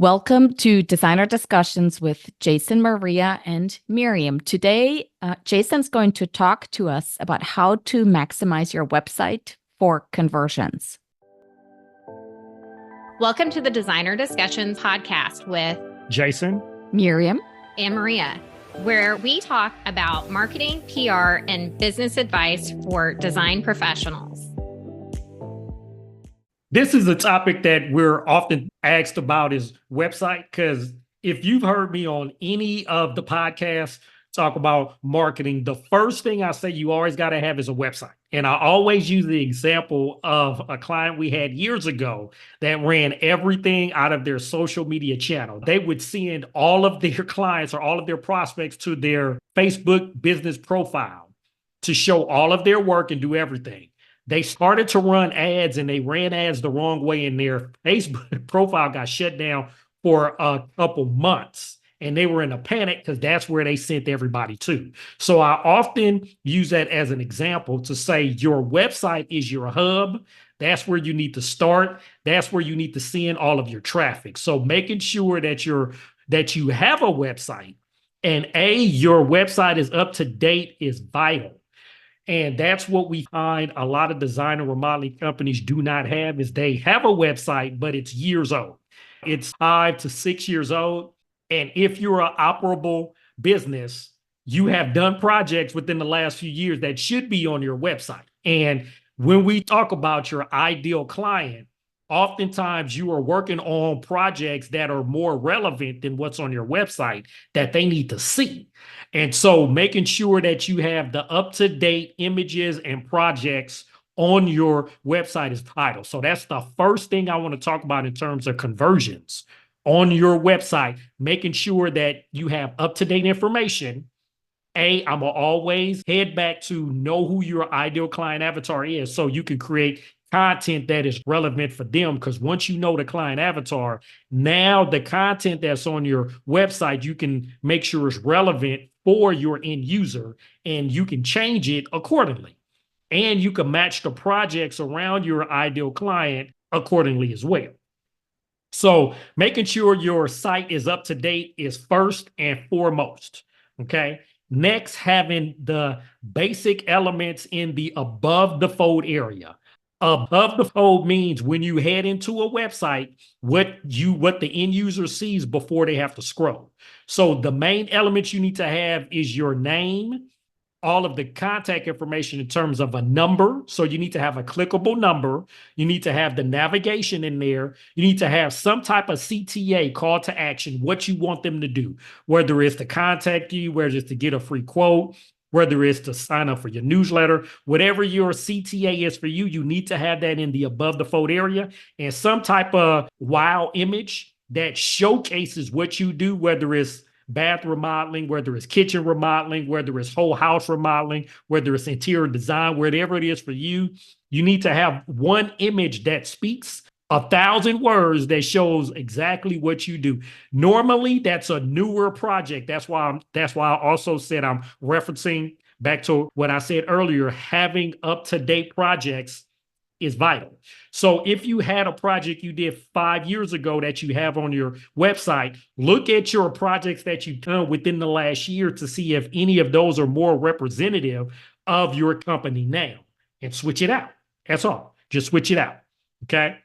Welcome to Designer Discussions with Jason, Maria, and Miriam. Today, Jason's going to talk to us about how to maximize your website for conversions. Welcome to the Designer Discussions podcast with Jason, Miriam, and Maria, where we talk about marketing, PR, and business advice for design professionals. this is a topic that we're often asked about is website, because if you've heard me on any of the podcasts talk about marketing, the first thing I say you always got to have is a website. And I always use the example of a client we had years ago that ran everything out of their social media channel. They would send all of their clients or all of their prospects to their Facebook business profile to show all of their work and do everything. They started to run ads and they ran ads the wrong way, and their Facebook profile got shut down for a couple months. And they were in a panic because that's where they sent everybody to. So I often use that as an example to say your website is your hub. That's where you need to start. That's where you need to send all of your traffic. So making sure that you have a website and your website is up to date is vital. And that's what we find a lot of design and remodeling companies do not have is they have a website, but it's years old. It's 5 to 6 years old. And if you're an operable business, you have done projects within the last few years that should be on your website. And when we talk about your ideal client, oftentimes you are working on projects that are more relevant than what's on your website that they need to see. And so making sure that you have the up-to-date images and projects on your website is vital. So that's the first thing I want to talk about in terms of conversions on your website, making sure that you have up-to-date information. I'm going to always head back to know who your ideal client avatar is so you can create content that is relevant for them. Because once you know the client avatar, now the content that's on your website, you can make sure it's relevant for your end user and you can change it accordingly. And you can match the projects around your ideal client accordingly as well. So making sure your site is up to date is first and foremost. Okay. Next, having the basic elements in the above the fold area. Above the fold means when you head into a website, what the end user sees before they have to scroll. So the main elements you need to have is your name, all of the contact information in terms of a number. So you need to have a clickable number. You need to have the navigation in there. You need to have some type of CTA, call to action, what you want them to do, whether it's to contact you, whether it's to get a free quote, whether it's to sign up for your newsletter, whatever your CTA is for you, you need to have that in the above the fold area and some type of wow image that showcases what you do, whether it's bath remodeling, whether it's kitchen remodeling, whether it's whole house remodeling, whether it's interior design, whatever it is for you, you need to have one image that speaks 1,000 words that shows exactly what you do. Normally, that's a newer project. That's why I also said I'm referencing back to what I said earlier, having up-to-date projects is vital. So if you had a project you did 5 years ago that you have on your website, look at your projects that you've done within the last year to see if any of those are more representative of your company now and switch it out. That's all. Just switch it out. Okay.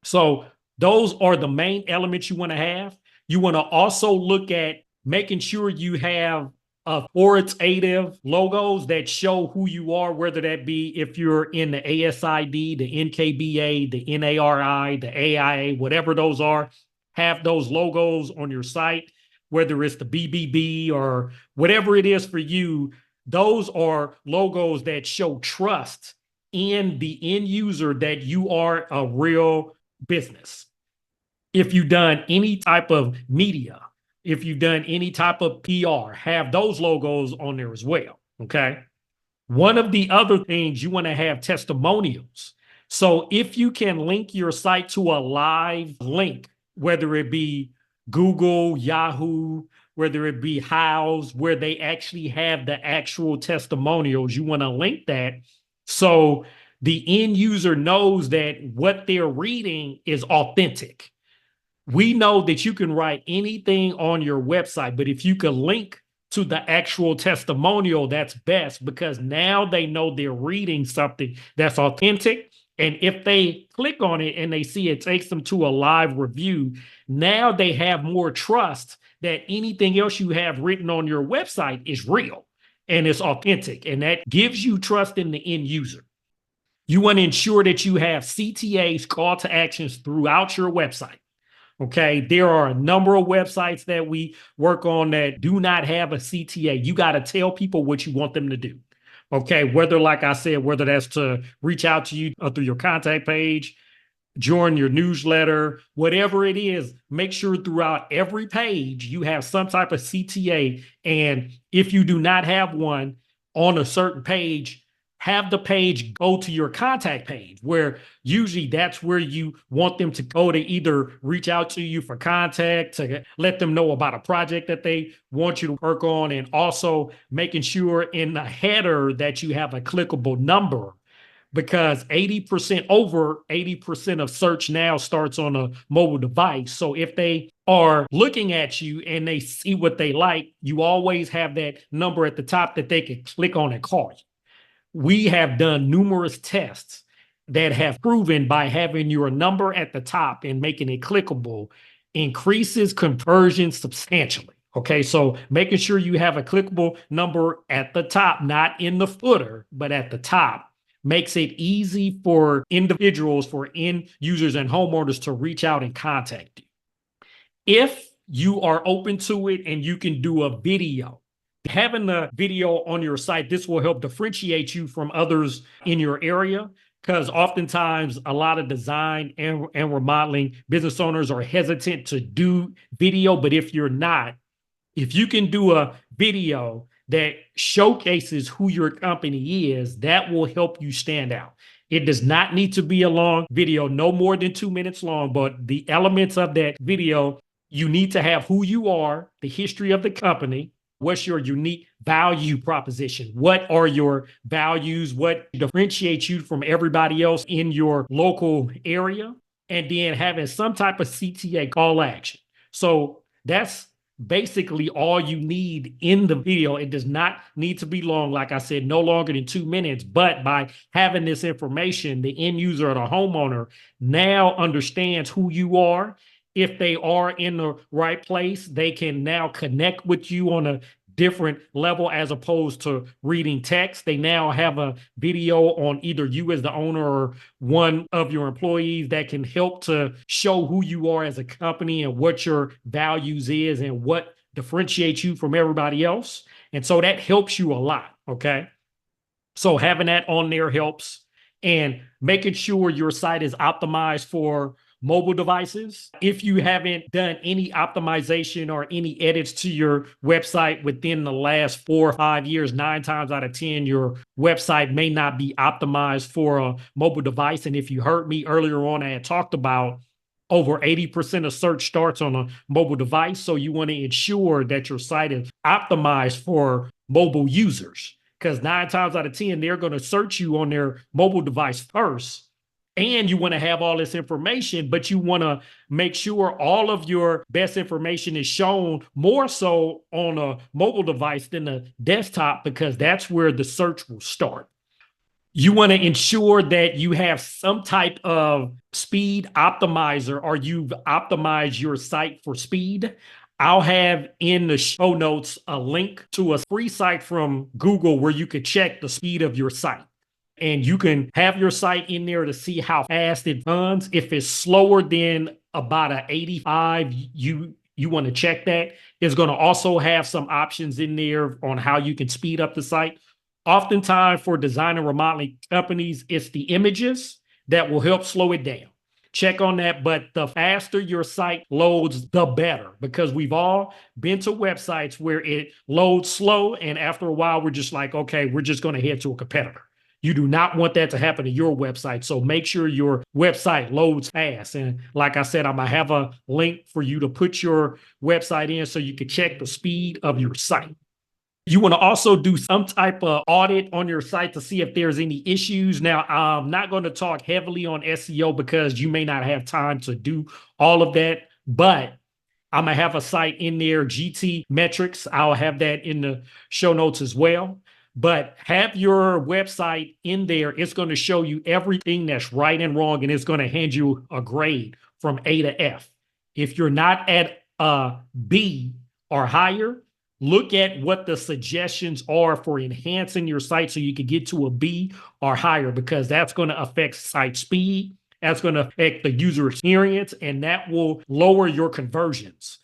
So those are the main elements you want to have. You want to also look at making sure you have authoritative logos that show who you are, whether that be if you're in the ASID, the NKBA, the NARI, the AIA, whatever those are, have those logos on your site, whether it's the BBB or whatever it is for you. Those are logos that show trust in the end user that you are a real business. If you've done any type of media, if you've done any type of PR, have those logos on there as well. Okay. One of the other things you want to have testimonials. So if you can link your site to a live link, whether it be Google, Yahoo, whether it be Houzz, where they actually have the actual testimonials, you want to link that so the end user knows that what they're reading is authentic. We know that you can write anything on your website, but if you could link to the actual testimonial, that's best, because now they know they're reading something that's authentic. And if they click on it and they see it takes them to a live review, now they have more trust that anything else you have written on your website is real and it's authentic. And that gives you trust in the end user. You want to ensure that you have CTAs, call to actions, throughout your website. Okay, there are a number of websites that we work on that do not have a CTA. You got to tell people what you want them to do. Okay, whether, like I said, whether that's to reach out to you through your contact page, join your newsletter, whatever it is, make sure throughout every page you have some type of CTA. And if you do not have one on a certain page, have the page go to your contact page, where usually that's where you want them to go to either reach out to you for contact, to let them know about a project that they want you to work on, and also making sure in the header that you have a clickable number, because over 80% of search now starts on a mobile device. So if they are looking at you and they see what they like, you always have that number at the top that they can click on and call you. We have done numerous tests that have proven by having your number at the top and making it clickable increases conversion substantially. Okay, so making sure you have a clickable number at the top, not in the footer, but at the top, makes it easy for individuals, for end users and homeowners to reach out and contact you. If you are open to it and you can do a video, having the video on your site, this will help differentiate you from others in your area, because oftentimes a lot of design and remodeling business owners are hesitant to do video. But if you're not, if you can do a video that showcases who your company is, that will help you stand out. It does not need to be a long video, no more than 2 minutes long, but the elements of that video, you need to have who you are, the history of the company, what's your unique value proposition, what are your values, what differentiates you from everybody else in your local area, and then having some type of CTA, call action. So that's basically all you need in the video. It does not need to be long. Like I said, no longer than 2 minutes. But by having this information, the end user or the homeowner now understands who you are. If they are in the right place, they can now connect with you on a different level as opposed to reading text. They now have a video on either you as the owner or one of your employees that can help to show who you are as a company and what your values is and what differentiates you from everybody else. And so that helps you a lot. Okay. So having that on there helps, and making sure your site is optimized for mobile devices. If you haven't done any optimization or any edits to your website within the last 4 or 5 years, 9 times out of 10, your website may not be optimized for a mobile device. And if you heard me earlier on, I had talked about over 80% of search starts on a mobile device. So you want to ensure that your site is optimized for mobile users, because 9 times out of 10, they're going to search you on their mobile device first. And you want to have all this information, but you want to make sure all of your best information is shown more so on a mobile device than a desktop, because that's where the search will start. You want to ensure that you have some type of speed optimizer, or you've optimized your site for speed. I'll have in the show notes a link to a free site from Google where you could check the speed of your site. And you can have your site in there to see how fast it runs. If it's slower than about an 85, you want to check that. It's going to also have some options in there on how you can speed up the site. Oftentimes for design and remodeling companies, it's the images that will help slow it down. Check on that. But the faster your site loads, the better, because we've all been to websites where it loads slow. And after a while, we're just like, okay, we're just going to head to a competitor. You do not want that to happen to your website. So make sure your website loads fast. And like I said, I'm going to have a link for you to put your website in so you can check the speed of your site. You want to also do some type of audit on your site to see if there's any issues. Now, I'm not going to talk heavily on SEO because you may not have time to do all of that. but I'm going to have a site in there, GT metrics. I'll have that in the show notes as well. But have your website in there. It's going to show you everything that's right and wrong, and it's going to hand you a grade from A to F. If you're not at B or higher, look at what the suggestions are for enhancing your site so you can get to a B or higher, because that's going to affect site speed. That's going to affect the user experience, and that will lower your conversions.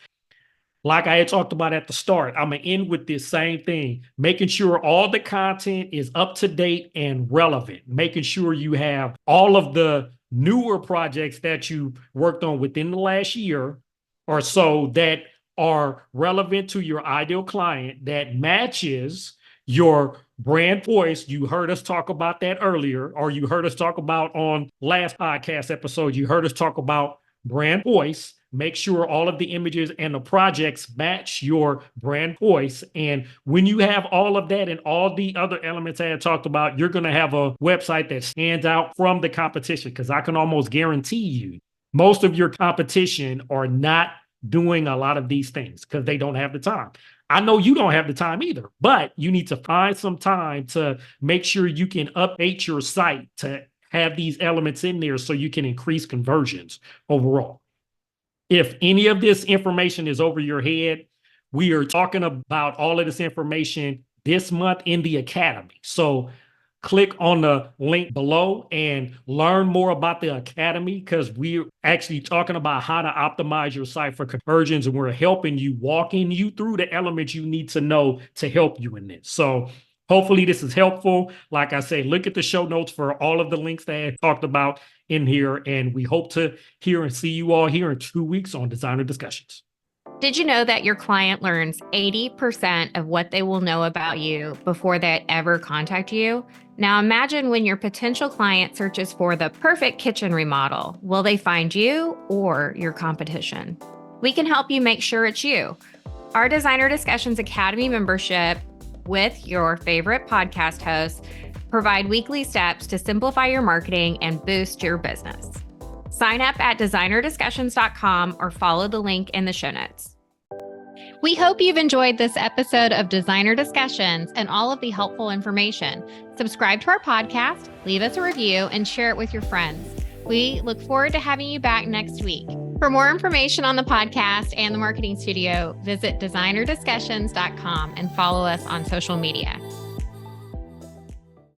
Like I had talked about at the start, I'm going to end with this same thing, making sure all the content is up to date and relevant, making sure you have all of the newer projects that you worked on within the last year or so that are relevant to your ideal client, that matches your brand voice. You heard us talk about that earlier, or you heard us talk about on last podcast episode. You heard us talk about brand voice. Make sure all of the images and the projects match your brand voice. And when you have all of that and all the other elements I had talked about, you're going to have a website that stands out from the competition, because I can almost guarantee you most of your competition are not doing a lot of these things because they don't have the time. I know you don't have the time either, but you need to find some time to make sure you can update your site to have these elements in there so you can increase conversions overall. If any of this information is over your head, we are talking about all of this information this month in the Academy. So click on the link below and learn more about the Academy, because we're actually talking about how to optimize your site for conversions, and we're helping you, walking you through the elements you need to know to help you in this. So hopefully this is helpful. Like I say, look at the show notes for all of the links that I talked about in here, and we hope to hear and see you all here in 2 weeks on Designer Discussions. Did you know that your client learns 80% of what they will know about you before they ever contact you? Now imagine when your potential client searches for the perfect kitchen remodel. Will they find you or your competition? We can help you make sure it's you. Our Designer Discussions Academy membership with your favorite podcast hosts provide weekly steps to simplify your marketing and boost your business. Sign up at designerdiscussions.com or follow the link in the show notes. We hope you've enjoyed this episode of Designer Discussions and all of the helpful information. Subscribe to our podcast, leave us a review, and share it with your friends. We look forward to having you back next week. For more information on the podcast and the marketing studio, visit designerdiscussions.com and follow us on social media.